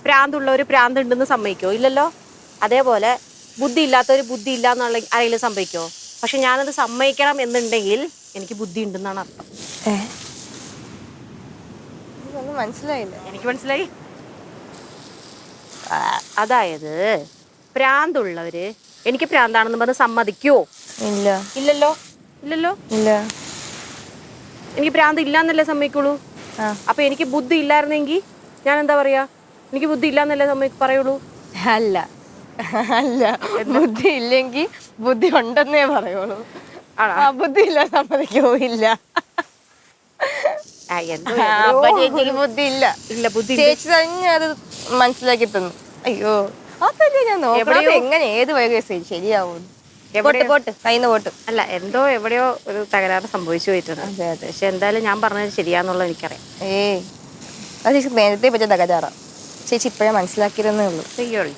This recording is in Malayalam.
പ്രാന്തുള്ളവർ പ്രാന്ത് ഉണ്ടെന്ന് സമ്മതിക്കോ? ഇല്ലല്ലോ. അതേപോലെ ബുദ്ധി ഇല്ലാത്തവർ ബുദ്ധി ഇല്ല എന്നുള്ള ആരെങ്കിലും സമ്മതിക്കോ? പക്ഷെ ഞാനത് സമ്മതിക്കണം എന്നുണ്ടെങ്കിൽ എനിക്ക് ബുദ്ധി ഉണ്ടെന്നാണ് അർത്ഥം. മനസ്സിലായില്ല. എനിക്ക് മനസ്സിലായി. അതായത് പ്രാന്തുള്ളവര് എനിക്ക് പ്രാന്താണെന്ന് പറഞ്ഞ് സമ്മതിക്കോ? ഇല്ല. ഇല്ലല്ലോ. ഇല്ലല്ലോ. ഇല്ല. എനിക്ക് പ്രാന്ത് ഇല്ലാന്നല്ലേ സമ്മതിക്കുള്ളൂ. അപ്പൊ എനിക്ക് ബുദ്ധി ഇല്ലായിരുന്നെങ്കിൽ ഞാൻ എന്താ പറയാ? എനിക്ക് ബുദ്ധി ഇല്ലാന്നല്ലേ പറയുള്ളൂ. അല്ല അല്ല, ബുദ്ധി ഇല്ലെങ്കിൽ ബുദ്ധി ഉണ്ടെന്നേ പറയുള്ളൂ. ബുദ്ധി ഇല്ല സമ്മതിക്കോ? ഇല്ല. ചേച്ചിക്ക് ബുദ്ധി ഇല്ല. ഇല്ല, ബുദ്ധി ചേച്ചി തന്നെ അത് മനസ്സിലാക്കി തന്നു. അയ്യോ, അതല്ലേ ഞാൻ നോക്കണം. എങ്ങനെ ഏത് വയസ്സ് ശരിയാവും? പോട്ട് കയ്യിന്ന് പോട്ട്. അല്ല, എന്തോ എവിടെയോ ഒരു തകരാറ് സംഭവിച്ചു പോയിട്ടുണ്ട്. അതെ അതെ. പക്ഷെ എന്തായാലും ഞാൻ പറഞ്ഞത് ശരിയാന്നുള്ളത് എനിക്കറിയാം. അത് ചേച്ചി നേരത്തെ പറ്റിയ തകരാറാ. ചേച്ചി ഇപ്പോഴേ മനസ്സിലാക്കിയിരുന്നേ ഉള്ളൂ. ശരിയുള്ളൂ.